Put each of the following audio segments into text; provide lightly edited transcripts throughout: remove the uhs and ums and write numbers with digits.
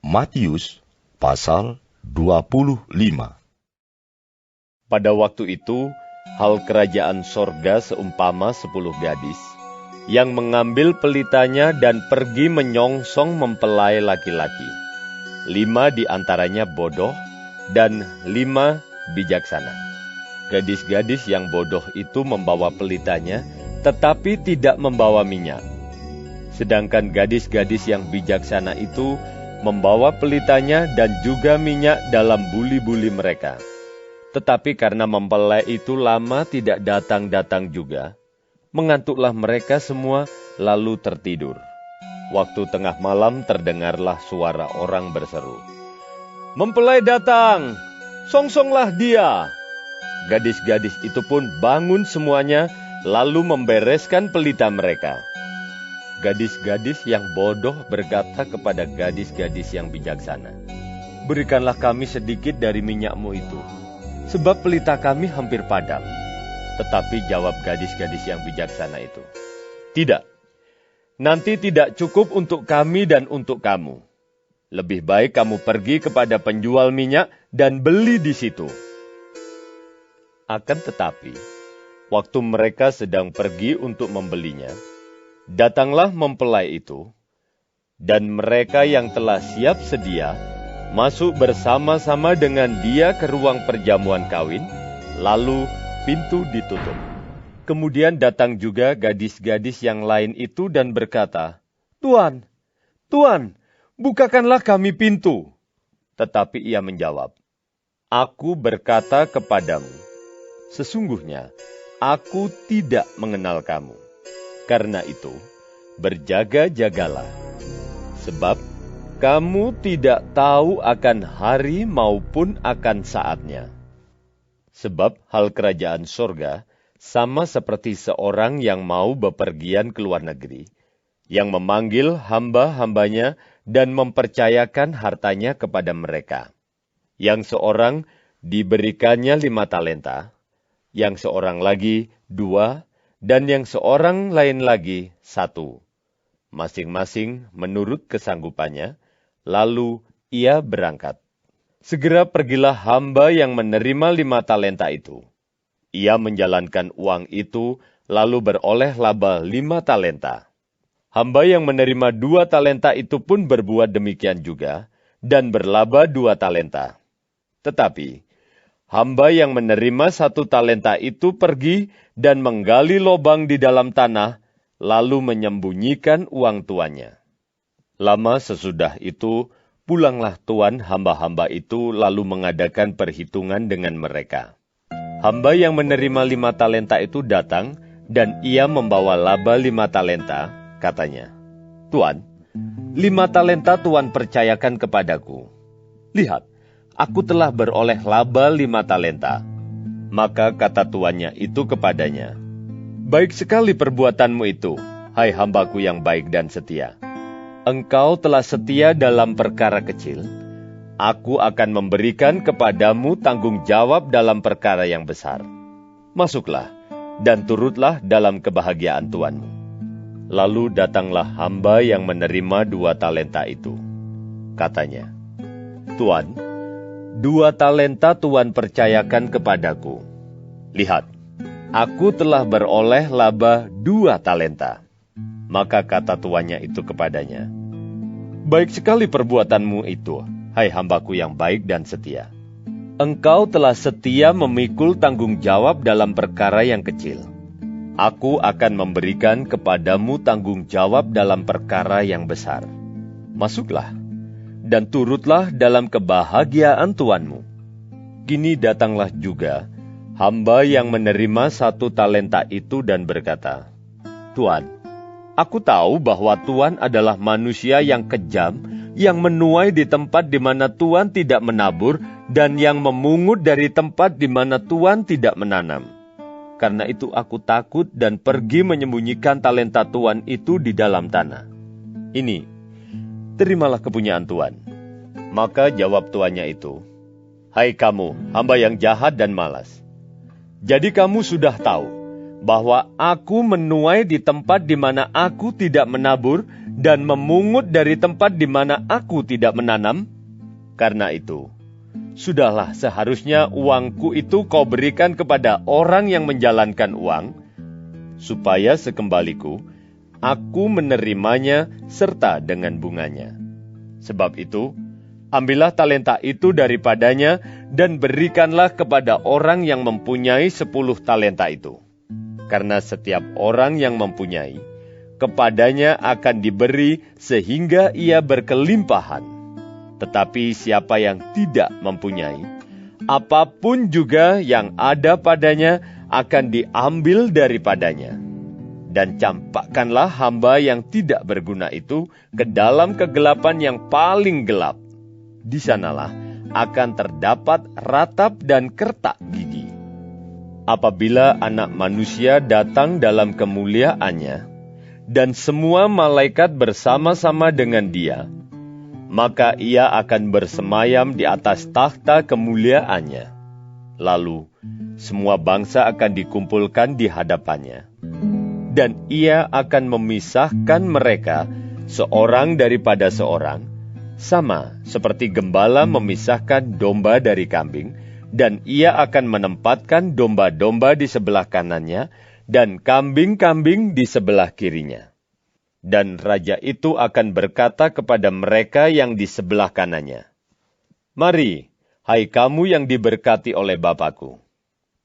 Matius pasal 25. Pada waktu itu, hal kerajaan sorga seumpama 10 gadis yang mengambil pelitanya dan pergi menyongsong mempelai laki-laki. 5 di antaranya bodoh dan 5 bijaksana. Gadis-gadis yang bodoh itu membawa pelitanya, tetapi tidak membawa minyak. Sedangkan gadis-gadis yang bijaksana itu membawa pelitanya dan juga minyak dalam buli-buli mereka. Tetapi karena mempelai itu lama tidak datang-datang juga, mengantuklah mereka semua lalu tertidur. Waktu tengah malam terdengarlah suara orang berseru, "Mempelai datang, songsonglah dia!" Gadis-gadis itu pun bangun semuanya, lalu membereskan pelita mereka. Gadis-gadis yang bodoh berkata kepada gadis-gadis yang bijaksana, "Berikanlah kami sedikit dari minyakmu itu, sebab pelita kami hampir padam." Tetapi jawab gadis-gadis yang bijaksana itu, "Tidak, nanti tidak cukup untuk kami dan untuk kamu. Lebih baik kamu pergi kepada penjual minyak dan beli di situ." Akan tetapi, waktu mereka sedang pergi untuk membelinya, datanglah mempelai itu, dan mereka yang telah siap sedia masuk bersama-sama dengan dia ke ruang perjamuan kawin, lalu pintu ditutup. Kemudian datang juga gadis-gadis yang lain itu dan berkata, "Tuan, Tuan, bukakanlah kami pintu." Tetapi ia menjawab, "Aku berkata kepadamu, sesungguhnya aku tidak mengenal kamu. Karena itu, berjaga-jagalah, sebab kamu tidak tahu akan hari maupun akan saatnya." Sebab hal kerajaan sorga sama seperti seorang yang mau bepergian ke luar negeri, yang memanggil hamba-hambanya dan mempercayakan hartanya kepada mereka. Yang seorang diberikannya 5 talenta, yang seorang lagi 2, dan yang seorang lain lagi 1. Masing-masing menurut kesanggupannya, lalu ia berangkat. Segera pergilah hamba yang menerima 5 talenta itu. Ia menjalankan uang itu, lalu beroleh laba 5 talenta. Hamba yang menerima 2 talenta itu pun berbuat demikian juga, dan berlaba 2 talenta. Tetapi hamba yang menerima 1 talenta itu pergi dan menggali lobang di dalam tanah, lalu menyembunyikan uang tuannya. Lama sesudah itu, pulanglah tuan hamba-hamba itu lalu mengadakan perhitungan dengan mereka. Hamba yang menerima 5 talenta itu datang, dan ia membawa laba 5 talenta, katanya, "Tuan, 5 talenta Tuan percayakan kepadaku. Lihat, aku telah beroleh laba 5 talenta. Maka kata tuannya itu kepadanya, "Baik sekali perbuatanmu itu, hai hambaku yang baik dan setia. Engkau telah setia dalam perkara kecil, aku akan memberikan kepadamu tanggung jawab dalam perkara yang besar. Masuklah dan turutlah dalam kebahagiaan tuanmu." Lalu datanglah hamba yang menerima 2 talenta itu. Katanya, "Tuan, 2 talenta Tuan percayakan kepadaku. Lihat, aku telah beroleh laba 2 talenta. Maka kata tuannya itu kepadanya, "Baik sekali perbuatanmu itu, hai hambaku yang baik dan setia. Engkau telah setia memikul tanggung jawab dalam perkara yang kecil. Aku akan memberikan kepadamu tanggung jawab dalam perkara yang besar. Masuklah dan turutlah dalam kebahagiaan tuanmu." Kini datanglah juga hamba yang menerima 1 talenta itu dan berkata, "Tuan, aku tahu bahwa Tuan adalah manusia yang kejam, yang menuai di tempat di mana Tuan tidak menabur, dan yang memungut dari tempat di mana Tuan tidak menanam. Karena itu aku takut dan pergi menyembunyikan talenta Tuan itu di dalam tanah. Ini, terimalah kepunyaan Tuan." Maka jawab tuannya itu, "Hai kamu, hamba yang jahat dan malas. Jadi kamu sudah tahu bahwa aku menuai di tempat di mana aku tidak menabur dan memungut dari tempat di mana aku tidak menanam? Karena itu, sudahlah seharusnya uangku itu kau berikan kepada orang yang menjalankan uang, supaya sekembaliku, aku menerimanya serta dengan bunganya. Sebab itu, ambillah talenta itu daripadanya dan berikanlah kepada orang yang mempunyai 10 talenta itu. Karena setiap orang yang mempunyai, kepadanya akan diberi sehingga ia berkelimpahan. Tetapi siapa yang tidak mempunyai, apapun juga yang ada padanya akan diambil daripadanya. Dan campakkanlah hamba yang tidak berguna itu ke dalam kegelapan yang paling gelap. Di sanalah akan terdapat ratap dan kertak gigi. Apabila Anak Manusia datang dalam kemuliaannya, dan semua malaikat bersama-sama dengan Dia, maka Ia akan bersemayam di atas takhta kemuliaannya. Lalu, semua bangsa akan dikumpulkan di hadapannya. Dan Ia akan memisahkan mereka seorang daripada seorang, sama seperti gembala memisahkan domba dari kambing, dan Ia akan menempatkan domba-domba di sebelah kanannya, dan kambing-kambing di sebelah kirinya. Dan raja itu akan berkata kepada mereka yang di sebelah kanannya, "Mari, hai kamu yang diberkati oleh Bapa-Ku,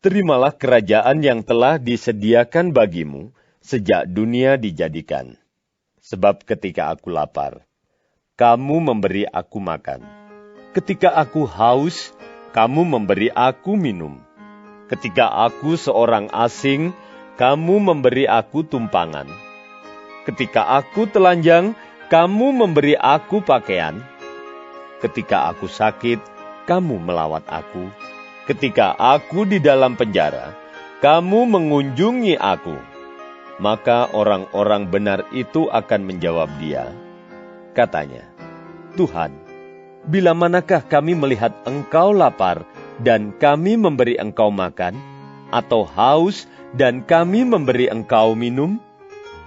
terimalah kerajaan yang telah disediakan bagimu sejak dunia dijadikan. Sebab ketika aku lapar, kamu memberi aku makan. Ketika aku haus, kamu memberi aku minum. Ketika aku seorang asing, kamu memberi aku tumpangan. Ketika aku telanjang, kamu memberi aku pakaian. Ketika aku sakit, kamu melawat aku. Ketika aku di dalam penjara, kamu mengunjungi aku." Maka orang-orang benar itu akan menjawab Dia. Katanya, "Tuhan, bila manakah kami melihat Engkau lapar dan kami memberi Engkau makan, atau haus dan kami memberi Engkau minum?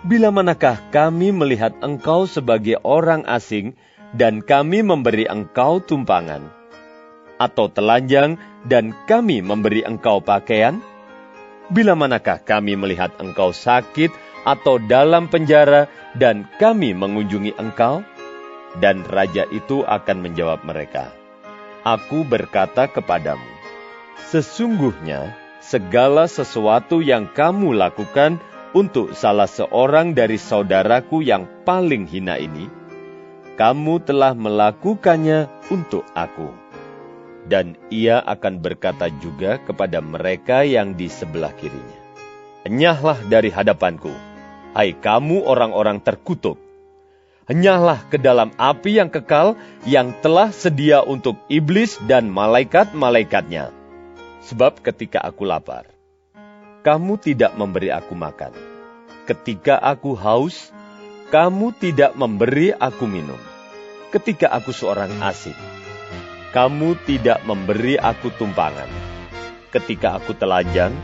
Bila manakah kami melihat Engkau sebagai orang asing dan kami memberi Engkau tumpangan, atau telanjang dan kami memberi Engkau pakaian? Bila manakah kami melihat Engkau sakit atau dalam penjara dan kami mengunjungi Engkau?" Dan raja itu akan menjawab mereka, "Aku berkata kepadamu, sesungguhnya segala sesuatu yang kamu lakukan untuk salah seorang dari saudaraku yang paling hina ini, kamu telah melakukannya untuk aku." Dan Ia akan berkata juga kepada mereka yang di sebelah kirinya, "Enyahlah dari hadapanku, hai kamu orang-orang terkutuk. Enyahlah ke dalam api yang kekal yang telah sedia untuk iblis dan malaikat-malaikatnya. Sebab ketika aku lapar, kamu tidak memberi aku makan. Ketika aku haus, kamu tidak memberi aku minum. Ketika aku seorang asing, kamu tidak memberi aku tumpangan. Ketika aku telanjang,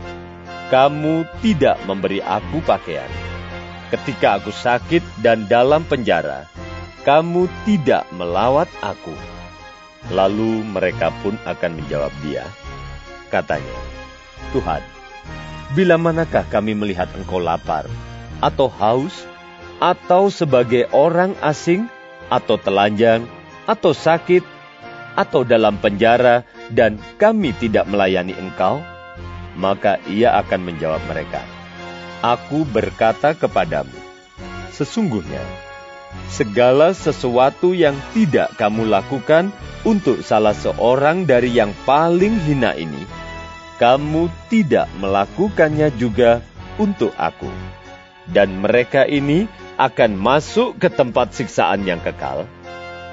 kamu tidak memberi aku pakaian. Ketika aku sakit dan dalam penjara, kamu tidak melawat aku." Lalu mereka pun akan menjawab Dia. Katanya, "Tuhan, bila manakah kami melihat Engkau lapar, atau haus, atau sebagai orang asing, atau telanjang, atau sakit, atau dalam penjara, dan kami tidak melayani Engkau?" Maka Ia akan menjawab mereka, "Aku berkata kepadamu, sesungguhnya segala sesuatu yang tidak kamu lakukan untuk salah seorang dari yang paling hina ini, kamu tidak melakukannya juga untuk aku." Dan mereka ini akan masuk ke tempat siksaan yang kekal,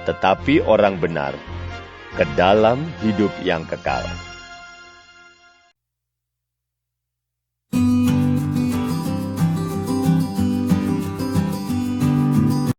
tetapi orang benar ke dalam hidup yang kekal.